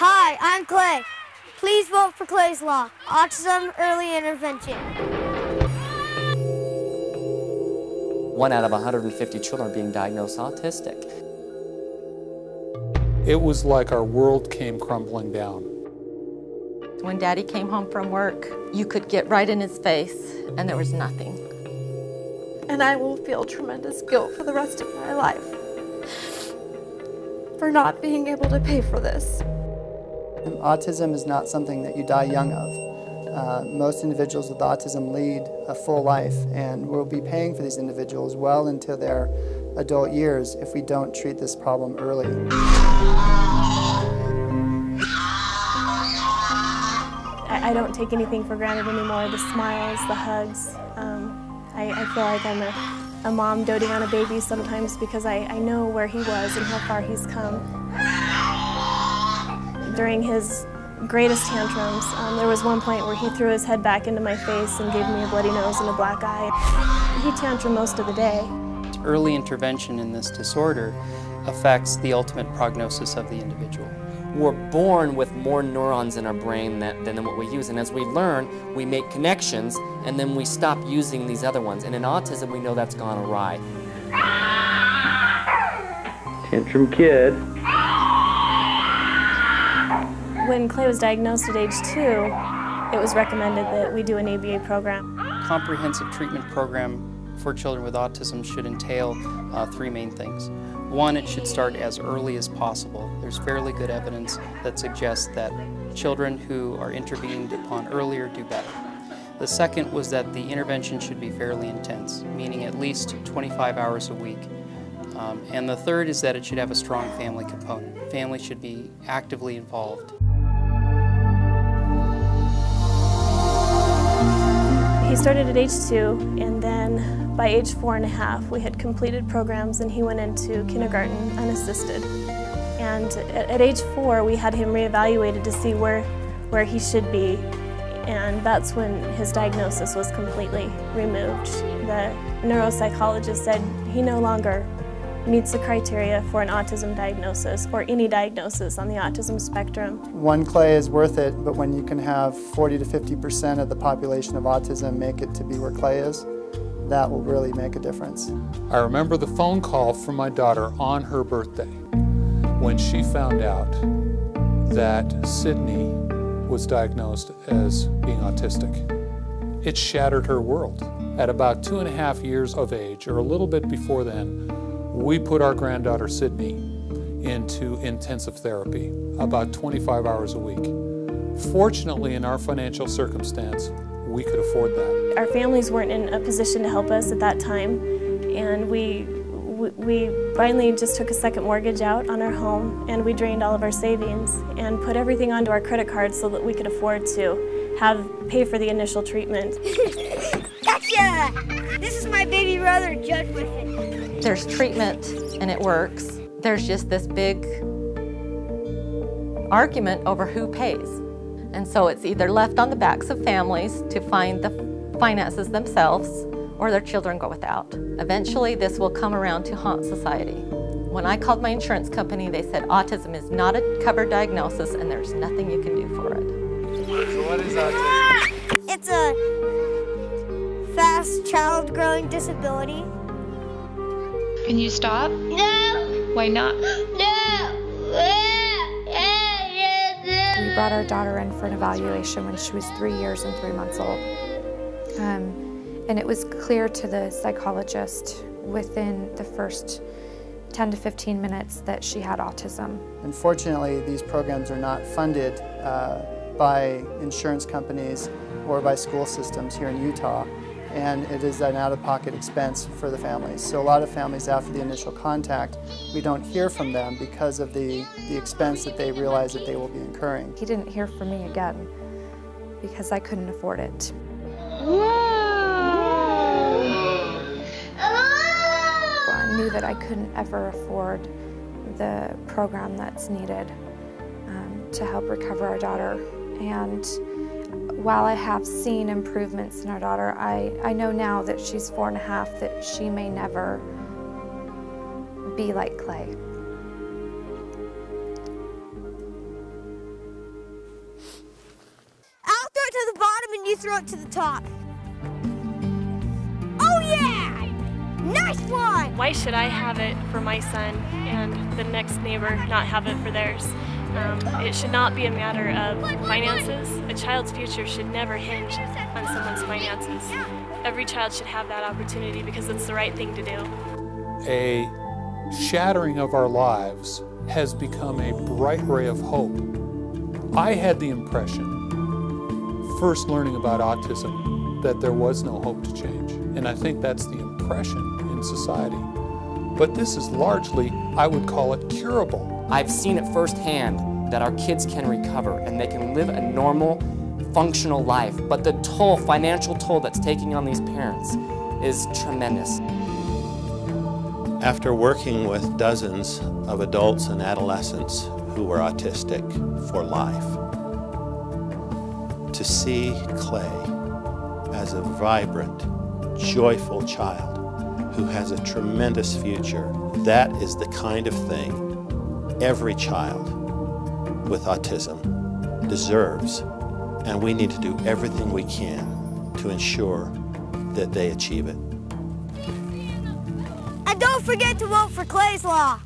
Hi, I'm Clay. Please vote for Clay's Law, Autism Early Intervention. 1 out of 150 children are being diagnosed autistic. It was like our world came crumbling down. When Daddy came home from work, you could get right in his face and there was nothing. And I will feel tremendous guilt for the rest of my life for not being able to pay for this. Autism is not something that you die young of. Most individuals with autism lead a full life, and we'll be paying for these individuals well into their adult years if we don't treat this problem early. I don't take anything for granted anymore, the smiles, the hugs. I feel like I'm a mom doting on a baby sometimes because I know where he was and how far he's come. During his greatest tantrums, there was one point where he threw his head back into my face and gave me a bloody nose and a black eye. He tantrumed most of the day. Early intervention in this disorder affects the ultimate prognosis of the individual. We're born with more neurons in our brain than what we use, and as we learn, we make connections, and then we stop using these other ones. And in autism, we know that's gone awry. Tantrum kid. When Clay was diagnosed at age 2, it was recommended that we do an ABA program. Comprehensive treatment program for children with autism should entail 3 main things. One, it should start as early as possible. There's fairly good evidence that suggests that children who are intervened upon earlier do better. The second was that the intervention should be fairly intense, meaning at least 25 hours a week. And the third is that it should have a strong family component. Families should be actively involved. He started at age 2, and then by age 4.5, we had completed programs and he went into kindergarten unassisted. And at age 4, we had him reevaluated to see where he should be, and that's when his diagnosis was completely removed. The neuropsychologist said he no longer meets the criteria for an autism diagnosis or any diagnosis on the autism spectrum. One Clay is worth it, but when you can have 40 to 50% of the population of autism make it to be where Clay is, that will really make a difference. I remember the phone call from my daughter on her birthday when she found out that Sydney was diagnosed as being autistic. It shattered her world. At about 2.5 years of age, or a little bit before then, we put our granddaughter Sydney into intensive therapy, about 25 hours a week. Fortunately, in our financial circumstance, we could afford that. Our families weren't in a position to help us at that time, and we finally just took a second mortgage out on our home, and we drained all of our savings and put everything onto our credit card so that we could afford to pay for the initial treatment. Gotcha! This is my baby brother, Judge Whiffen. There's treatment and it works. There's just this big argument over who pays. And so it's either left on the backs of families to find the finances themselves, or their children go without. Eventually, this will come around to haunt society. When I called my insurance company, they said autism is not a covered diagnosis and there's nothing you can do for it. So what is autism? It's a fast child growing disability. Can you stop? No! Why not? No! We brought our daughter in for an evaluation when she was 3 years and 3 months old. And it was clear to the psychologist within the first 10 to 15 minutes that she had autism. Unfortunately, these programs are not funded by insurance companies or by school systems here in Utah, and it is an out-of-pocket expense for the families. So a lot of families, after the initial contact, we don't hear from them because of the expense that they realize that they will be incurring. He didn't hear from me again because I couldn't afford it. I knew that I couldn't ever afford the program that's needed to help recover our daughter. And while I have seen improvements in our daughter, I know now that she's 4.5 that she may never be like Clay. throw it to the top. Oh yeah! Nice one! Why should I have it for my son and the next neighbor not have it for theirs? It should not be a matter of finances. A child's future should never hinge on someone's finances. Every child should have that opportunity because it's the right thing to do. A shattering of our lives has become a bright ray of hope. I had the impression, first learning about autism, that there was no hope to change. And I think that's the impression in society. But this is largely, I would call it, curable. I've seen it firsthand that our kids can recover and they can live a normal, functional life. But the toll, financial toll that's taking on these parents is tremendous. After working with dozens of adults and adolescents who were autistic for life, to see Clay as a vibrant, joyful child who has a tremendous future, that is the kind of thing every child with autism deserves, and we need to do everything we can to ensure that they achieve it. And don't forget to vote for Clay's Law.